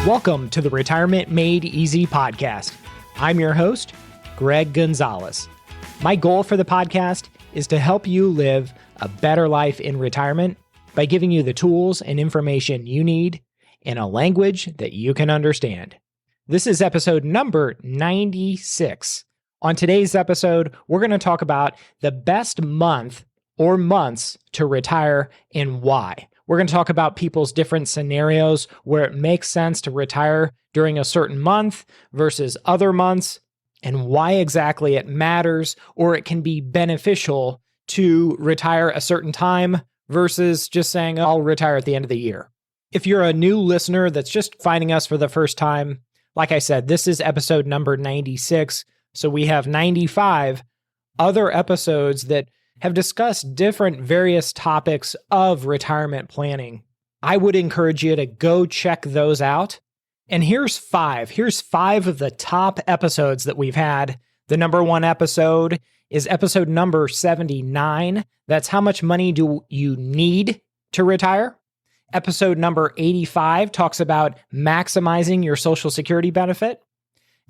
Welcome to the Retirement Made Easy podcast. I'm your host, Greg Gonzalez. My goal for the podcast is to help you live a better life in retirement by giving you the tools and information you need in a language that you can understand. This is episode number 96. On today's episode, we're going to talk about the best month or months to retire and why. We're going to talk about people's different scenarios where it makes sense to retire during a certain month versus other months, and why exactly it matters or it can be beneficial to retire a certain time versus just saying, I'll retire at the end of the year. If you're a new listener that's just finding us for the first time, like I said, this is episode number 96. So we have 95 other episodes that have discussed different various topics of retirement planning. I would encourage you to go check those out. And here's five. Here's five of the top episodes that we've had. The number one episode is episode number 79. That's how much money do you need to retire? Episode number 85 talks about maximizing your Social Security benefit.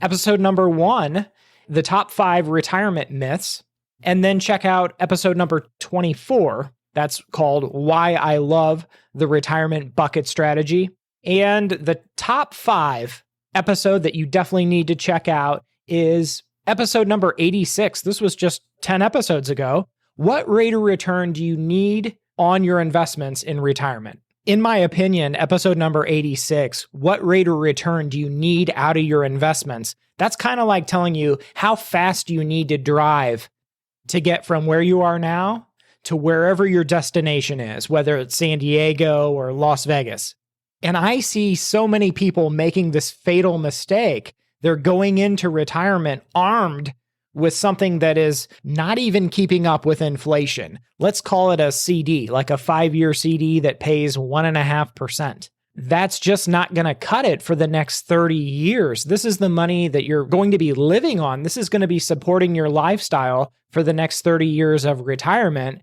Episode number 1, the top 5 retirement myths. And then check out episode number 24. That's called Why I Love the Retirement Bucket Strategy. And the top 5 episode that you definitely need to check out is episode number 86. This was just 10 episodes ago. What rate of return do you need on your investments in retirement? In my opinion, episode number 86, what rate of return do you need out of your investments? That's kind of like telling you how fast you need to drive to get from where you are now to wherever your destination is, whether it's San Diego or Las Vegas. And I see so many people making this fatal mistake. They're going into retirement armed with something that is not even keeping up with inflation. Let's call it a CD, like a 5-year CD that pays 1.5%. That's just not going to cut it for the next 30 years. This is the money that you're going to be living on. This is going to be supporting your lifestyle for the next 30 years of retirement.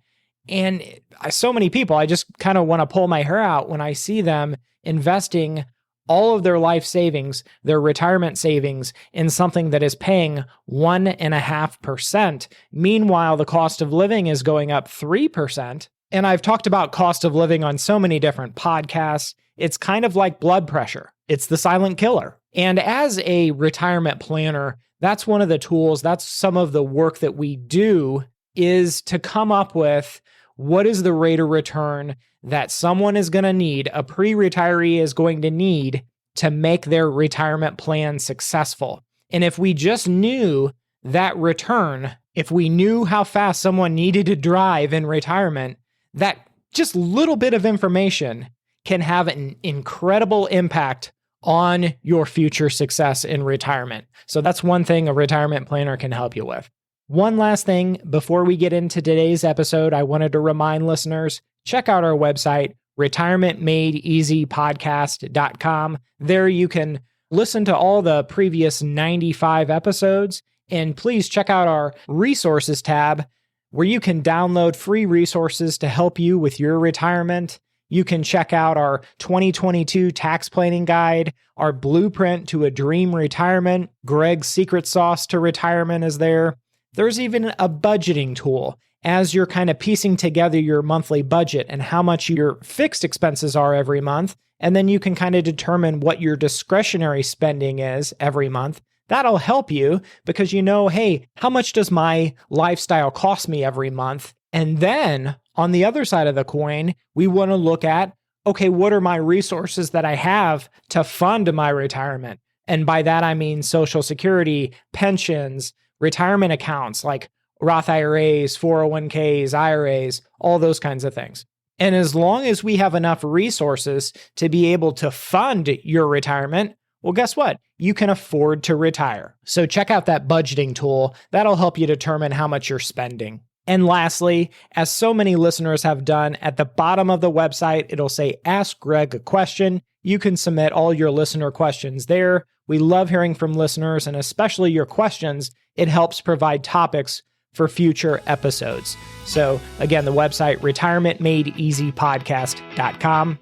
And so many people, I just kind of want to pull my hair out when I see them investing all of their life savings, their retirement savings, in something that is paying 1.5%. Meanwhile, the cost of living is going up 3%. And I've talked about cost of living on so many different podcasts. It's kind of like blood pressure. It's the silent killer. And as a retirement planner, that's one of the tools, that's some of the work that we do, is to come up with what is the rate of return that someone is going to need, a pre-retiree is going to need to make their retirement plan successful. And if we just knew that return, if we knew how fast someone needed to drive in retirement, that just little bit of information can have an incredible impact on your future success in retirement. So that's one thing a retirement planner can help you with. One last thing before we get into today's episode, I wanted to remind listeners, check out our website, retirementmadeeasypodcast.com. There you can listen to all the previous 95 episodes, and please check out our resources tab where you can download free resources to help you with your retirement. You can check out our 2022 tax planning guide, our blueprint to a dream retirement. Greg's secret sauce to retirement is there. There's even a budgeting tool as you're kind of piecing together your monthly budget and how much your fixed expenses are every month. And then you can kind of determine what your discretionary spending is every month. That'll help you because you know, hey, how much does my lifestyle cost me every month? And then on the other side of the coin, we want to look at, okay, what are my resources that I have to fund my retirement? And by that, I mean Social Security, pensions, retirement accounts like Roth IRAs, 401ks, IRAs, all those kinds of things. And as long as we have enough resources to be able to fund your retirement, well, guess what? You can afford to retire. So check out that budgeting tool. That'll help you determine how much you're spending. And lastly, as so many listeners have done, at the bottom of the website, it'll say, Ask Greg a question. You can submit all your listener questions there. We love hearing from listeners, and especially your questions. It helps provide topics for future episodes. So again, the website, retirementmadeeasypodcast.com.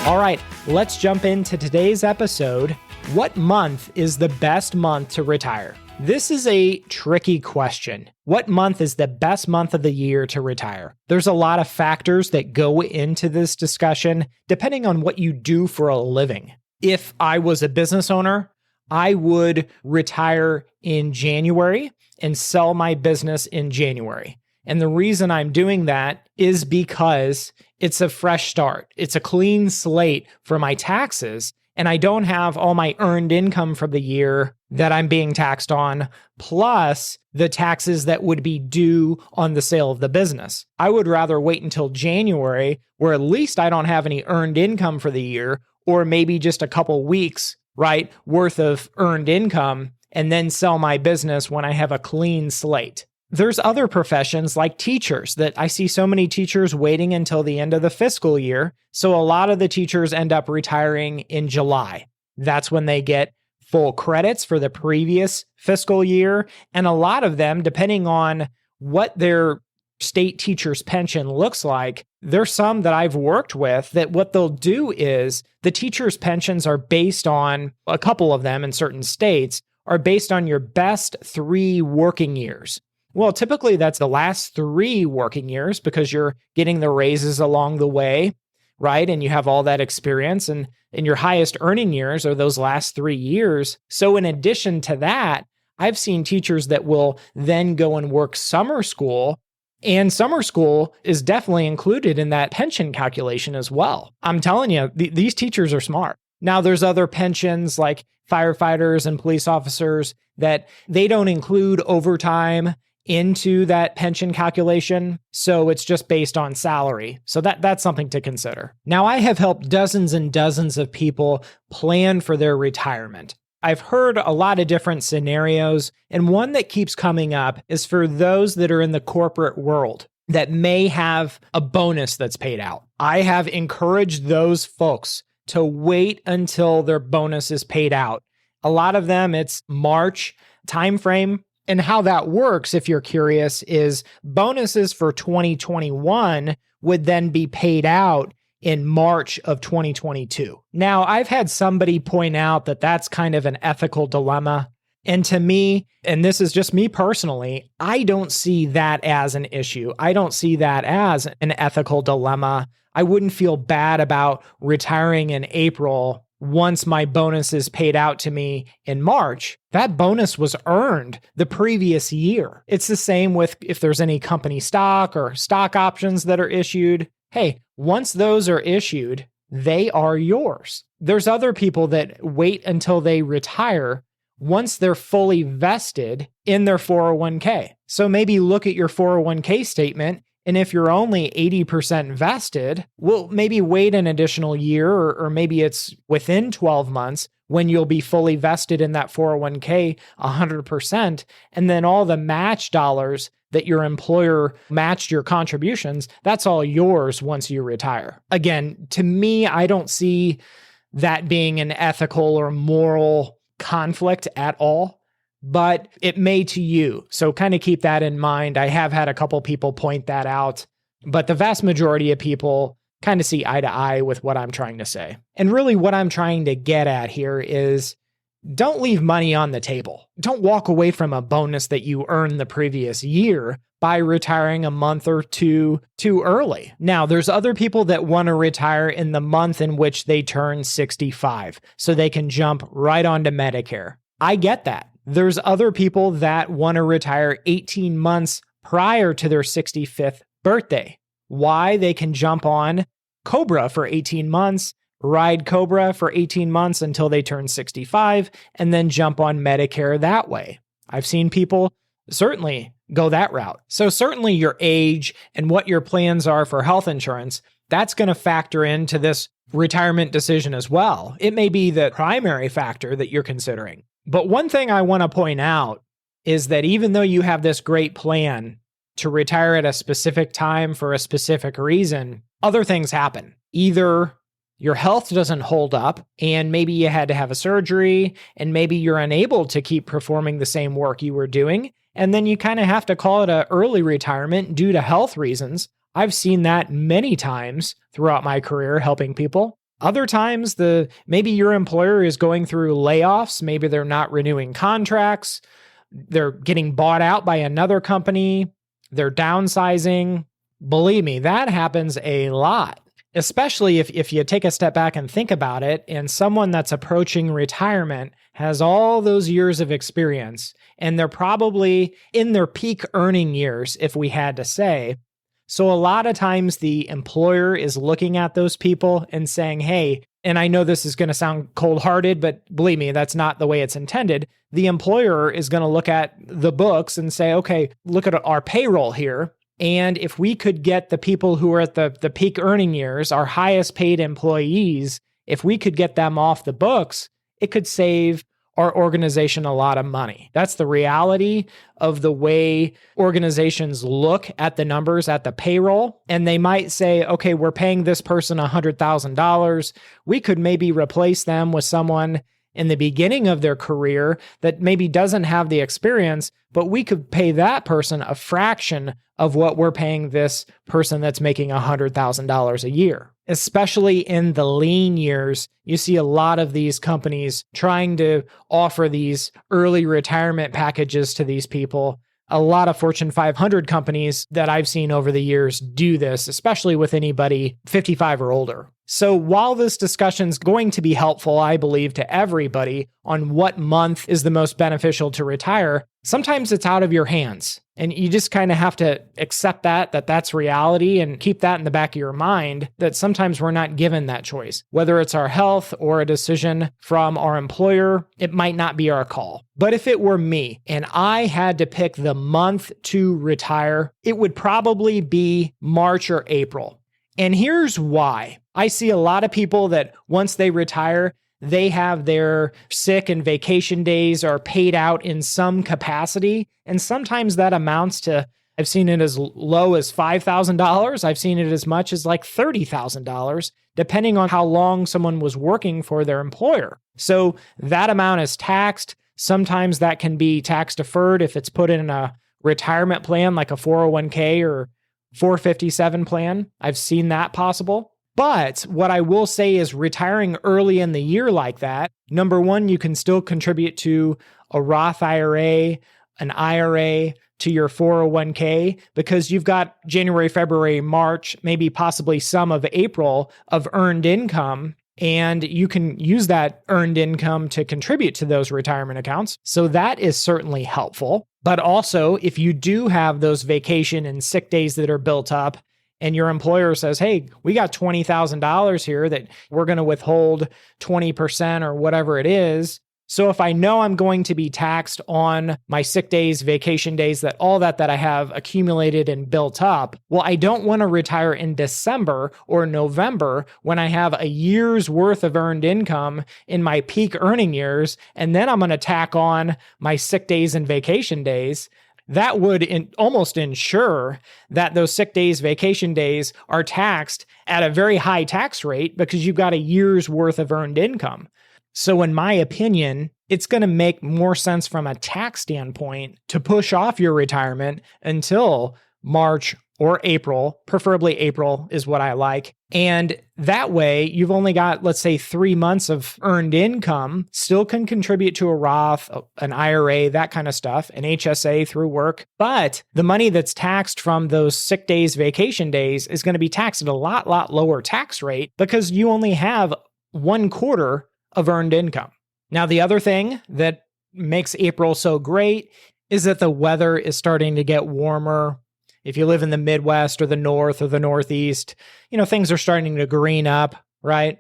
All right, let's jump into today's episode. What month is the best month to retire? This is a tricky question. What month is the best month of the year to retire? There's a lot of factors that go into this discussion, depending on what you do for a living. If I was a business owner, I would retire in January and sell my business in January. And the reason I'm doing that is because it's a fresh start. It's a clean slate for my taxes, and I don't have all my earned income for the year that I'm being taxed on, plus the taxes that would be due on the sale of the business. I would rather wait until January, where at least I don't have any earned income for the year, or maybe just a couple weeks, right, worth of earned income, and then sell my business when I have a clean slate. There's other professions like teachers that I see so many teachers waiting until the end of the fiscal year. So a lot of the teachers end up retiring in July. That's when they get full credits for the previous fiscal year. And a lot of them, depending on what their state teacher's pension looks like, there's some that I've worked with that what they'll do is the teacher's pensions are based on, a couple of them in certain states, are based on your best 3 working years. Well, typically that's the last 3 working years because you're getting the raises along the way, right? And you have all that experience, and your highest earning years are those last 3 years. So in addition to that, I've seen teachers that will then go and work summer school, and summer school is definitely included in that pension calculation as well. I'm telling you, these teachers are smart. Now, there's other pensions like firefighters and police officers that they don't include overtime into that pension calculation. So it's just based on salary. So that's something to consider. Now, I have helped dozens and dozens of people plan for their retirement. I've heard a lot of different scenarios, and one that keeps coming up is for those that are in the corporate world that may have a bonus that's paid out. I have encouraged those folks to wait until their bonus is paid out. A lot of them, it's March timeframe. And how that works, if you're curious, is bonuses for 2021 would then be paid out in March of 2022. Now, I've had somebody point out that that's kind of an ethical dilemma. And to me, and this is just me personally, I don't see that as an issue. I don't see that as an ethical dilemma. I wouldn't feel bad about retiring in April once my bonus is paid out to me in March. That bonus was earned the previous year. It's the same with if there's any company stock or stock options that are issued. Hey, once those are issued, they are yours. There's other people that wait until they retire once they're fully vested in their 401k. So maybe look at your 401k statement, and if you're only 80% vested, well, maybe wait an additional year, or maybe it's within 12 months when you'll be fully vested in that 401k 100%. And then all the match dollars that your employer matched your contributions, that's all yours once you retire. Again, to me, I don't see that being an ethical or moral conflict at all. But it may to you. So kind of keep that in mind. I have had a couple people point that out, but the vast majority of people kind of see eye to eye with what I'm trying to say. And really what I'm trying to get at here is don't leave money on the table. Don't walk away from a bonus that you earned the previous year by retiring a month or two too early. Now, there's other people that want to retire in the month in which they turn 65, so they can jump right onto Medicare. I get that. There's other people that want to retire 18 months prior to their 65th birthday. Why? They can jump on Cobra for 18 months, ride Cobra for 18 months until they turn 65, and then jump on Medicare that way. I've seen people certainly go that route. So certainly your age and what your plans are for health insurance, that's going to factor into this retirement decision as well. It may be the primary factor that you're considering. But one thing I want to point out is that even though you have this great plan to retire at a specific time for a specific reason, other things happen. Either your health doesn't hold up and maybe you had to have a surgery and maybe you're unable to keep performing the same work you were doing, and then you kind of have to call it an early retirement due to health reasons. I've seen that many times throughout my career helping people. Other times, maybe your employer is going through layoffs. Maybe they're not renewing contracts. They're getting bought out by another company. They're downsizing. Believe me, that happens a lot, especially if you take a step back and think about it, and someone that's approaching retirement has all those years of experience, and they're probably in their peak earning years, if we had to say. So a lot of times the employer is looking at those people and saying, hey, and I know this is going to sound cold-hearted, but believe me, that's not the way it's intended. The employer is going to look at the books and say, okay, look at our payroll here. And if we could get the people who are at the peak earning years, our highest paid employees, if we could get them off the books, it could save our organization a lot of money. That's the reality of the way organizations look at the numbers, at the payroll. And they might say, okay, we're paying this person $100,000. We could maybe replace them with someone in the beginning of their career that maybe doesn't have the experience, but we could pay that person a fraction of what we're paying this person that's making $100,000 a year. Especially in the lean years, you see a lot of these companies trying to offer these early retirement packages to these people. A lot of Fortune 500 companies that I've seen over the years do this, especially with anybody 55 or older. So while this discussion is going to be helpful, I believe, to everybody on what month is the most beneficial to retire, sometimes it's out of your hands. And you just kind of have to accept that that's reality, and keep that in the back of your mind, that sometimes we're not given that choice. Whether it's our health or a decision from our employer, it might not be our call. But if it were me and I had to pick the month to retire, it would probably be March or April. And here's why. I see a lot of people that once they retire, they have their sick and vacation days are paid out in some capacity. And sometimes that amounts to, I've seen it as low as $5,000. I've seen it as much as like $30,000, depending on how long someone was working for their employer. So that amount is taxed. Sometimes that can be tax deferred if it's put in a retirement plan like a 401k or 457 plan. I've seen that possible. But what I will say is retiring early in the year like that, number one, you can still contribute to a Roth IRA, an IRA, to your 401k, because you've got January, February, March, maybe possibly some of April of earned income, and you can use that earned income to contribute to those retirement accounts. So that is certainly helpful. But also, if you do have those vacation and sick days that are built up, and your employer says, hey, we got $20,000 here that we're going to withhold 20% or whatever it is. So if I know I'm going to be taxed on my sick days, vacation days, all that I have accumulated and built up, well, I don't want to retire in December or November when I have a year's worth of earned income in my peak earning years, and then I'm going to tack on my sick days and vacation days. That would almost ensure that those sick days, vacation days are taxed at a very high tax rate because you've got a year's worth of earned income. So in my opinion, it's going to make more sense from a tax standpoint to push off your retirement until March or April. Preferably April is what I like. And that way, you've only got, let's say, 3 months of earned income, still can contribute to a Roth, an IRA, that kind of stuff, an HSA through work. But the money that's taxed from those sick days, vacation days is going to be taxed at a lot lower tax rate because you only have 1/4 of earned income. Now, the other thing that makes April so great is that the weather is starting to get warmer. If you live in the Midwest or the North or the Northeast, things are starting to green up, right?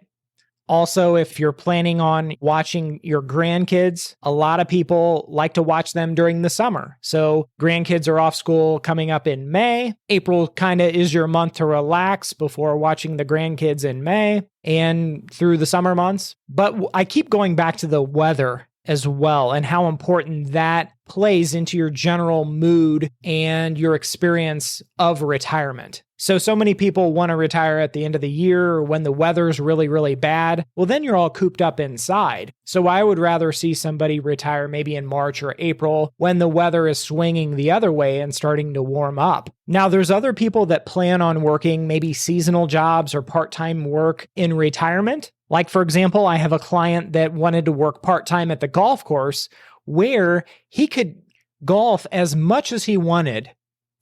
Also, if you're planning on watching your grandkids, a lot of people like to watch them during the summer. So grandkids are off school coming up in May. April kind of is your month to relax before watching the grandkids in May and through the summer months. But I keep going back to the weather as well and how important that plays into your general mood and your experience of retirement. So many people want to retire at the end of the year or when the weather's really, really bad. Well, then you're all cooped up inside. So I would rather see somebody retire maybe in March or April when the weather is swinging the other way and starting to warm up. Now, there's other people that plan on working maybe seasonal jobs or part-time work in retirement. Like, for example, I have a client that wanted to work part-time at the golf course where he could golf as much as he wanted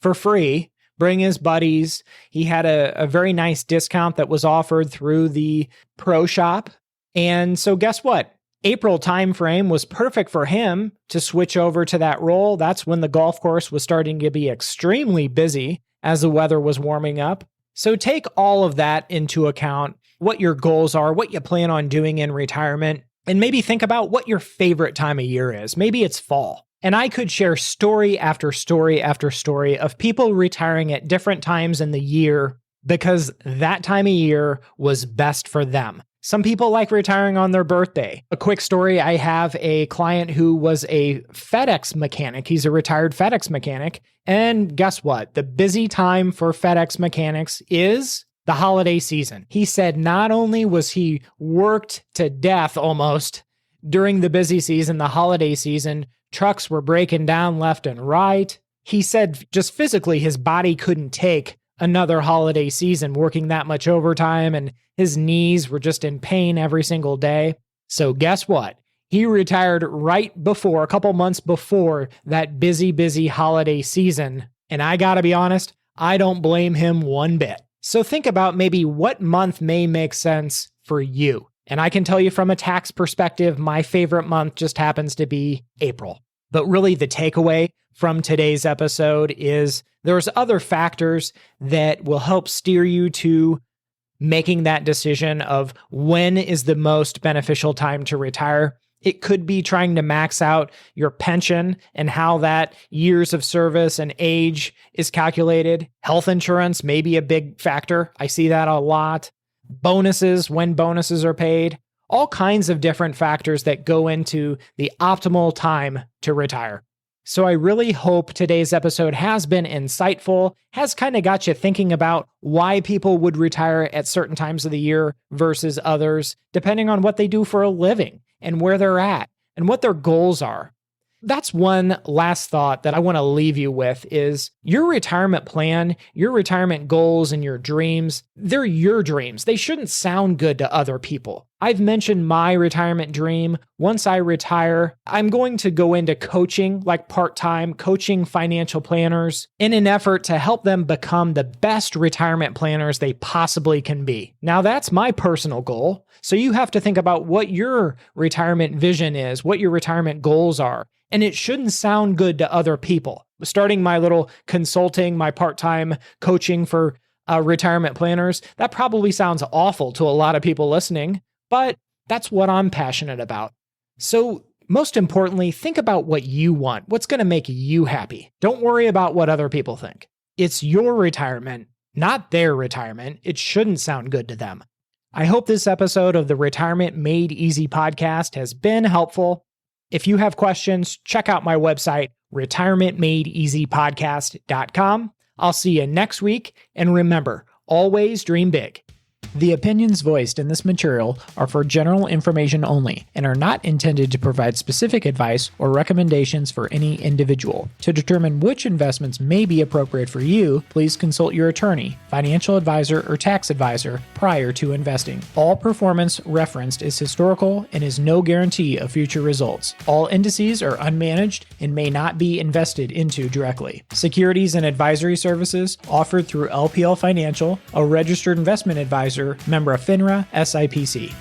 for free, bring his buddies. He had a very nice discount that was offered through the pro shop. And so guess what? April timeframe was perfect for him to switch over to that role. That's when the golf course was starting to be extremely busy as the weather was warming up. So take all of that into account, what your goals are, what you plan on doing in retirement, and maybe think about what your favorite time of year is. Maybe it's fall. And I could share story after story after story of people retiring at different times in the year because that time of year was best for them. Some people like retiring on their birthday. A quick story, I have a client who was a FedEx mechanic. He's a retired FedEx mechanic. And guess what? The busy time for FedEx mechanics is the holiday season. He said not only was he worked to death almost during the busy season, the holiday season, trucks were breaking down left and right. He said just physically his body couldn't take another holiday season working that much overtime, and his knees were just in pain every single day. So guess what? He retired right before, a couple months before that busy holiday season. And I gotta be honest, I don't blame him one bit. So think about maybe what month may make sense for you. And I can tell you from a tax perspective, my favorite month just happens to be April. But really the takeaway from today's episode is there's other factors that will help steer you to making that decision of when is the most beneficial time to retire. It could be trying to max out your pension and how that years of service and age is calculated. Health insurance may be a big factor. I see that a lot. Bonuses, when bonuses are paid, all kinds of different factors that go into the optimal time to retire. So I really hope today's episode has been insightful, has kind of got you thinking about why people would retire at certain times of the year versus others, depending on what they do for a living and where they're at and what their goals are. That's one last thought that I want to leave you with is your retirement plan, your retirement goals and your dreams, they're your dreams. They shouldn't sound good to other people. I've mentioned my retirement dream. Once I retire, I'm going to go into coaching, like part-time, coaching financial planners in an effort to help them become the best retirement planners they possibly can be. Now, that's my personal goal. So you have to think about what your retirement vision is, what your retirement goals are. And it shouldn't sound good to other people. Starting my little consulting, my part-time coaching for retirement planners, that probably sounds awful to a lot of people listening, but that's what I'm passionate about. So most importantly, think about what you want, what's going to make you happy. Don't worry about what other people think. It's your retirement, not their retirement. It shouldn't sound good to them. I hope this episode of the Retirement Made Easy podcast has been helpful. If you have questions, check out my website, retirementmadeeasypodcast.com. I'll see you next week. And remember, always dream big. The opinions voiced in this material are for general information only and are not intended to provide specific advice or recommendations for any individual. To determine which investments may be appropriate for you, please consult your attorney, financial advisor, or tax advisor prior to investing. All performance referenced is historical and is no guarantee of future results. All indices are unmanaged and may not be invested into directly. Securities and advisory services offered through LPL Financial, a registered investment advisor, member of FINRA, SIPC.